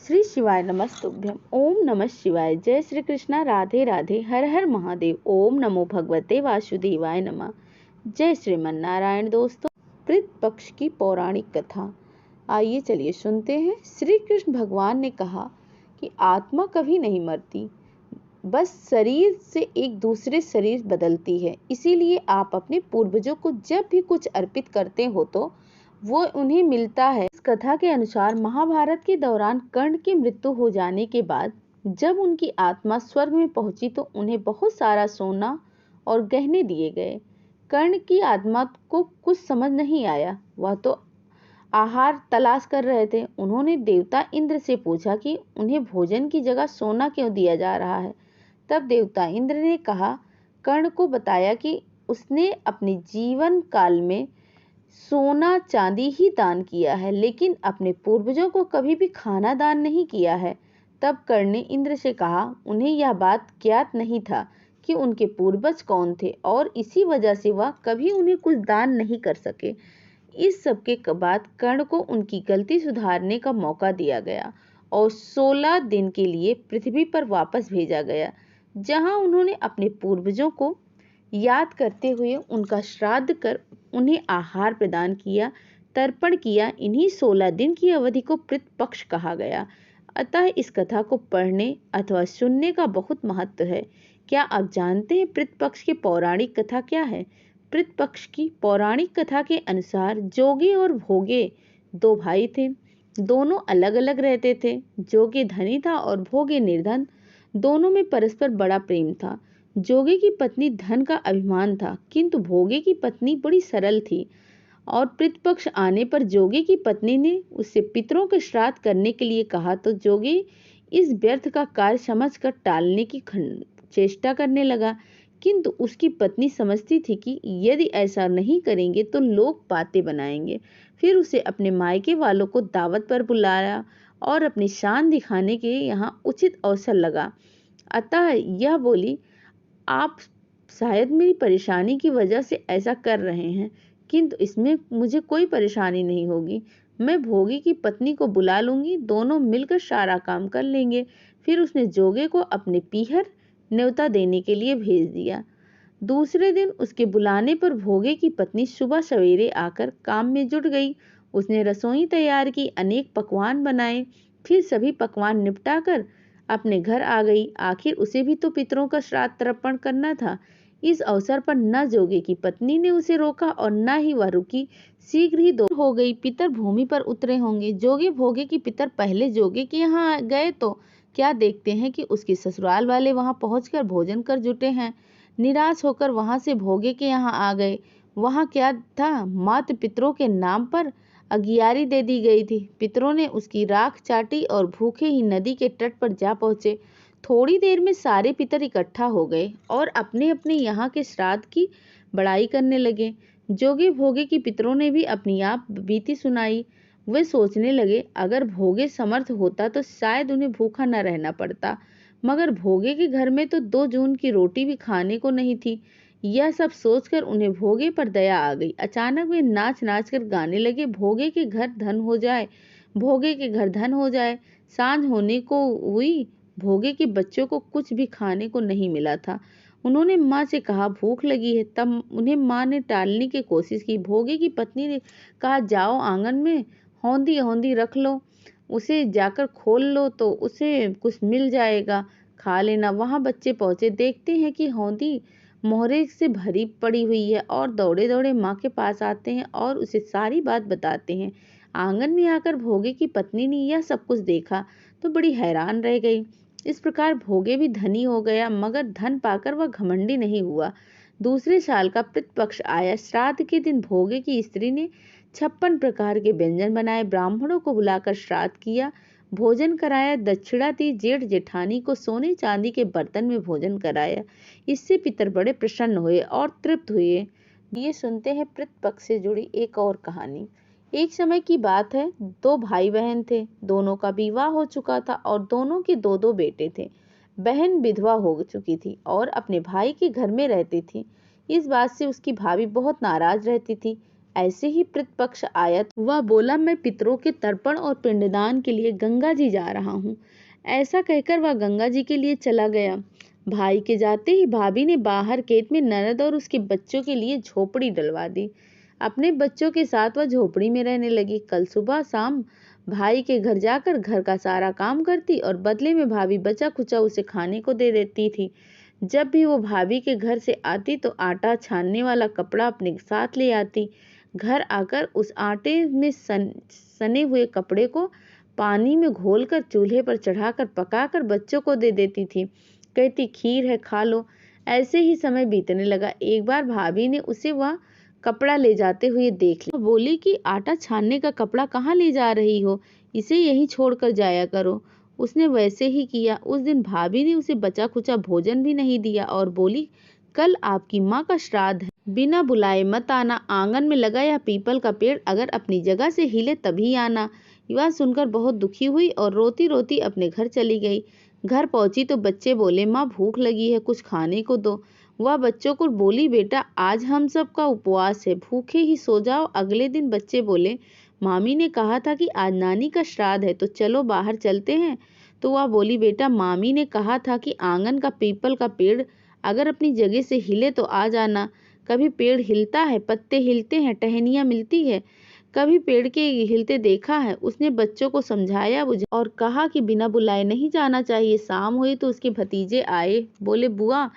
श्री शिवाय नमस्तुभ्यम। ओम नमः शिवाय। जय श्री कृष्णा। राधे राधे। हर हर महादेव। ओम नमो भगवते वासुदेवाय नमः। जय श्रीमन नारायण। दोस्तों, पितृपक्ष की पौराणिक कथा आइए चलिए सुनते हैं। श्री कृष्ण भगवान ने कहा कि आत्मा कभी नहीं मरती, बस शरीर से एक दूसरे शरीर बदलती है। इसीलिए आप अपने पूर्वजों को जब भी कुछ अर्पित करते हो तो वो उन्हें मिलता है। इस कथा के अनुसार महाभारत के दौरान कर्ण की मृत्यु हो जाने के बाद जब उनकी आत्मा स्वर्ग में पहुंची तो उन्हें बहुत सारा सोना और गहने दिए गए। कर्ण की आत्मा को कुछ समझ नहीं आया, वह तो आहार तलाश कर रहे थे। उन्होंने देवता इंद्र से पूछा कि उन्हें भोजन की जगह सोना क्यों दिया जा रहा है। तब देवता इंद्र ने कहा, कर्ण को बताया कि उसने अपने जीवन काल में सोना चांदी ही दान किया है, लेकिन अपने पूर्वजों को कभी भी खाना दान नहीं किया है। तब कर्ण ने इंद्र से कहा, उन्हें यह बात ज्ञात नहीं था कि उनके पूर्वज कौन थे और इसी वजह से वह कभी उन्हें कुछ दान नहीं कर सके। इस सब के बाद कर्ण को उनकी गलती सुधारने का मौका दिया गया और 16 दिन के लिए पृथ्वी पर वापस भेजा गया, जहां उन्होंने अपने पूर्वजों को याद करते हुए उनका श्राद्ध कर उन्हें आहार प्रदान किया, तर्पण किया। इन्हीं 16 दिन की अवधि को पितृपक्ष कहा गया। अतः इस कथा को पढ़ने अथवा सुनने का बहुत महत्व है। क्या आप जानते हैं पितृपक्ष की पौराणिक कथा क्या है? पितृपक्ष की पौराणिक कथा के अनुसार जोगी और भोगे दो भाई थे। दोनों अलग अलग रहते थे। जोगी धनी था और भोगे निर्धन। दोनों में परस्पर बड़ा प्रेम था। जोगे की पत्नी धन का अभिमान था, किंतु भोगे की पत्नी बड़ी सरल थी। और पितृपक्ष आने पर जोगे की पत्नी ने उससे पितरों के श्राद्ध करने के लिए कहा तो जोगी इस व्यर्थ का कार्य समझकर टालने की चेष्टा करने लगा, किंतु उसकी पत्नी समझती थी कि यदि ऐसा नहीं करेंगे तो लोग बातें बनाएंगे। फिर उसे अपने मायके वालों को दावत पर बुलाया और अपनी शान दिखाने के यहाँ उचित अवसर लगा। अतः यह बोली, आप शायद मेरी परेशानी की वजह से ऐसा कर रहे हैं, किंतु इसमें मुझे कोई परेशानी नहीं होगी। मैं भोगी की पत्नी को बुला लूंगी, दोनों मिलकर सारा काम कर लेंगे। फिर उसने जोगे को अपने पीहर न्योता देने के लिए भेज दिया। दूसरे दिन उसके बुलाने पर भोगे की पत्नी सुबह सवेरे आकर काम में जुट गई। उसने रसोई तैयार की, अनेक पकवान बनाए। फिर सभी पकवान निपटाकर अपने घर आ गई। आखिर उसे भी तो पितरों का श्राद्ध तर्पण करना था। इस अवसर पर न जोगे की पत्नी ने उसे रोका और न ही वह रुकी। शीघ्र ही दोपहर हो गई। पितर भूमि पर उतरे होंगे। जोगे भोगे की पितर पहले जोगे के यहाँ गए तो क्या देखते हैं कि उसके ससुराल वाले वहां पहुंचकर भोजन कर जुटे हैं। निराश होकर वहां से भोगे के यहाँ आ गए। वहां क्या था, मात्र पितरों के नाम पर अगियारी दे दी गई थी। पितरों ने उसकी राख चाटी और भूखे ही नदी के तट पर जा पहुंचे। थोड़ी देर में सारे पितर इकट्ठा हो गए और अपने अपने यहाँ के श्राद्ध की बड़ाई करने लगे। जोगे भोगे की पितरों ने भी अपनी आप बीती सुनाई। वे सोचने लगे, अगर भोगे समर्थ होता तो शायद उन्हें भूखा न रहना पड़ता, मगर भोगे के घर में तो 2 जून की रोटी भी खाने को नहीं थी। यह सब सोचकर उन्हें भोगे पर दया आ गई। अचानक वे नाच नाच कर गाने लगे, भोगे के घर धन हो जाए, भोगे के घर धन हो जाए। सांझ होने को हुई। भोगे के बच्चों को कुछ भी खाने को नहीं मिला था। उन्होंने माँ से कहा, भूख लगी है। तब उन्हें माँ ने टालने की कोशिश की। भोगे की पत्नी ने कहा, जाओ आंगन में हौंदी हौंदी रख लो, उसे जाकर खोल लो तो उसे कुछ मिल जाएगा, खा लेना। वहां बच्चे पहुंचे, देखते हैं कि हौंदी मोहरे से भरी पड़ी हुई है और दौड़े दौड़े माँ के पास आते हैं और उसे सारी बात बताते हैं। आंगन में आकर भोगे की पत्नी ने यह सब कुछ देखा तो बड़ी हैरान रह गई। इस प्रकार भोगे भी धनी हो गया, मगर धन पाकर वह घमंडी नहीं हुआ। दूसरे साल का पितृपक्ष आया। श्राद्ध के दिन भोगे की स्त्री ने 56 प्रकार के व्यंजन बनाए, ब्राह्मणों को बुलाकर श्राद्ध किया, भोजन कराया, दक्षिणा दी। जेठ जेठानी को सोने चांदी के बर्तन में भोजन कराया। इससे पितर बड़े प्रसन्न हुए और तृप्त हुए। ये सुनते हैं पितृपक्ष से जुड़ी एक और कहानी। एक समय की बात है, 2 भाई बहन थे। दोनों का विवाह हो चुका था और दोनों के 2-2 बेटे थे। बहन विधवा हो चुकी थी और अपने भाई के घर में रहती थी। इस बात से उसकी भाभी बहुत नाराज रहती थी। ऐसे ही प्रतिपक्ष आया तो वह बोला, मैं पितरों के तर्पण और पिंडदान के लिए गंगा जी जा रहा हूँ। ऐसा कहकर वह गंगा जी के लिए चला गया। भाई के जाते ही भाभी ने बाहर खेत में ननद और उसके बच्चों के लिए झोपड़ी डलवा दी। अपने बच्चों के साथ वह झोपड़ी में रहने लगी। कल सुबह शाम भाई के घर जाकर घर का सारा काम करती और बदले में भाभी बचा खुचा उसे खाने को दे देती थी। जब भी वो भाभी के घर से आती तो आटा छानने वाला कपड़ा अपने साथ ले आती। घर आकर उस आटे में सने हुए कपड़े को पानी में घोलकर चूल्हे पर चढ़ाकर पकाकर बच्चों को दे देती थी। कहती, खीर है, खा लो। ऐसे ही समय बीतने लगा। एक बार भाभी ने उसे वह कपड़ा ले जाते हुए देख लिया। बोली कि आटा छानने का कपड़ा कहाँ ले जा रही हो, इसे यहीं छोड़कर जाया करो। उसने वैसे ही किया। उस दिन भाभी ने उसे बचा खुचा भोजन भी नहीं दिया और बोली, कल आपकी माँ का श्राद्ध है, बिना बुलाए मत आना। आंगन में लगा यह पीपल का पेड़ अगर अपनी जगह से हिले तभी आना। यह सुनकर बहुत दुखी हुई और रोती रोती अपने घर चली गई। घर पहुंची तो बच्चे बोले, माँ भूख लगी है, कुछ खाने को दो। वह बच्चों को बोली, बेटा आज हम सब का उपवास है, भूखे ही सो जाओ। अगले दिन बच्चे बोले, मामी ने कहा था कि आज नानी का श्राद्ध है, तो चलो बाहर चलते हैं। तो वह बोली, बेटा मामी ने कहा था कि आंगन का पीपल का पेड़ अगर अपनी जगह से हिले तो आ जाना। कभी पेड़ हिलता है, पत्ते हिलते हैं, टहनियाँ मिलती है, कभी पेड़ के हिलते देखा है। उसने बच्चों को समझाया बुझाया और कहा कि बिना बुलाए नहीं जाना चाहिए। शाम हुई तो उसके भतीजे आए। बोले, बुआ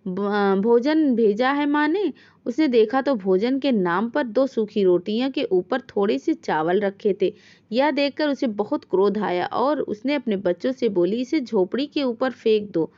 भोजन भेजा है माँ ने। उसने देखा तो भोजन के नाम पर 2 सूखी रोटियां के ऊपर थोड़े से चावल रखे थे। यह देखकर उसे बहुत क्रोध आया और उसने अपने बच्चों से बोली, इसे झोपड़ी के ऊपर फेंक दो।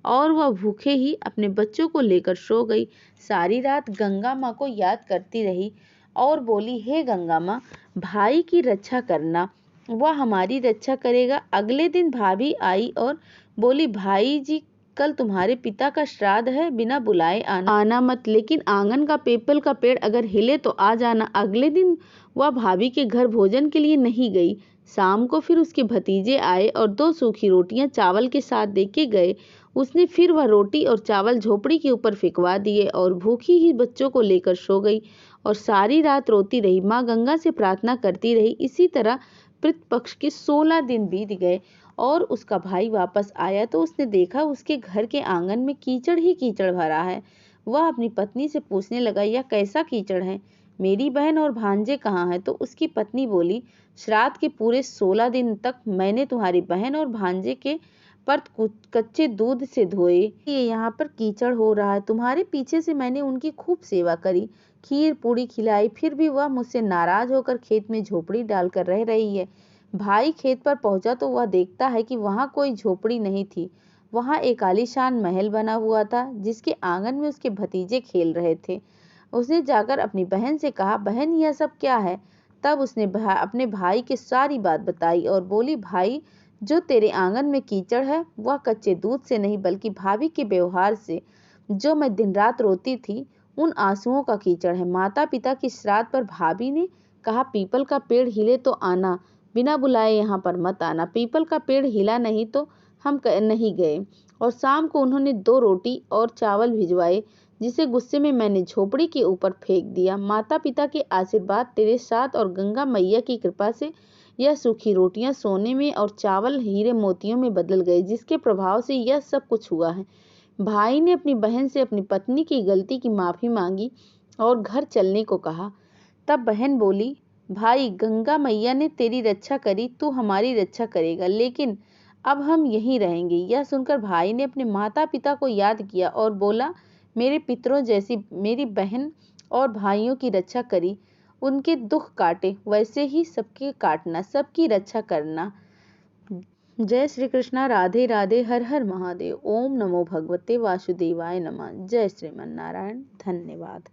और वह भूखे ही अपने बच्चों को लेकर सो गई। सारी रात गंगा माँ को याद करती रही और बोली, हे गंगा माँ, भाई की रक्षा करना, वह हमारी रक्षा करेगा। अगले दिन भाभी आई और बोली, भाई जी कल तुम्हारे पिता का श्राद्ध है, बिना बुलाए आना मत, लेकिन आंगन का पीपल का पेड़ अगर हिले तो आ जाना। अगले दिन वह भाभी के घर भोजन के लिए नहीं गई। शाम को फिर उसके भतीजे आए और 2 सूखी रोटियां चावल के साथ देके गए। उसने फिर वह रोटी और चावल झोपड़ी के ऊपर फेंकवा दिए और भूखी ही बच्चों को लेकर सो गई और सारी रात रोती रही। माँ गंगा से प्रार्थना करती रही। इसी तरह पितृपक्ष के 16 दिन बीत गए और उसका भाई वापस आया तो उसने देखा उसके घर के आंगन में कीचड़ ही कीचड़ भरा है। वह अपनी पत्नी से पूछने लगा, यह कैसा कीचड़ है, मेरी बहन और भांजे कहाँ हैं? तो उसकी पत्नी बोली, श्राद्ध के पूरे 16 दिन तक मैंने तुम्हारी बहन और भांजे के पर कच्चे दूध से धोए, ये यहाँ पर कीचड़ हो रहा है। तुम्हारे पीछे से मैंने उनकी खूब सेवा करी, खीर पूड़ी खिलाई, फिर भी वह मुझसे नाराज होकर खेत में झोपड़ी डालकर रह रही है। भाई खेत पर पहुंचा तो वह देखता है कि वहां कोई झोपड़ी नहीं थी। वहां एक आलीशान महल बना हुआ था जिसके आंगन में उसके भतीजे खेल रहे थे। उसने जाकर अपनी बहन से कहा, बहन यह सब क्या है? तब उसने अपने भाई की सारी बात बताई और बोली, भाई जो तेरे आंगन में कीचड़ है वह कच्चे दूध से नहीं बल्कि भाभी के व्यवहार से, जो मैं दिन रात रोती थी, उन आंसुओं का कीचड़ है। माता पिता की श्राद्ध पर भाभी ने कहा, पीपल का पेड़ हिले तो आना, बिना बुलाए यहाँ पर मत आना। पीपल का पेड़ हिला नहीं तो हम नहीं गए। और शाम को उन्होंने 2 रोटी और चावल भिजवाए जिसे गुस्से में मैंने झोपड़ी के ऊपर फेंक दिया। माता पिता के आशीर्वाद तेरे साथ और गंगा मैया की कृपा से यह सूखी रोटियां सोने में और चावल हीरे मोतियों में बदल गए, जिसके प्रभाव से यह सब कुछ हुआ है। भाई ने अपनी बहन से अपनी पत्नी की गलती की माफी मांगी और घर चलने को कहा। तब बहन बोली, भाई गंगा मैया ने तेरी रक्षा करी, तू हमारी रक्षा करेगा, लेकिन अब हम यहीं रहेंगे। यह सुनकर भाई ने अपने माता पिता को याद किया और बोला, मेरे पितरों जैसी मेरी बहन और भाइयों की रक्षा करी, उनके दुख काटे, वैसे ही सबके काटना, सबकी रक्षा करना। जय श्री कृष्णा। राधे राधे। हर हर महादेव। ओम नमो भगवते वासुदेवाय नमः। जय श्रीमन नारायण। धन्यवाद।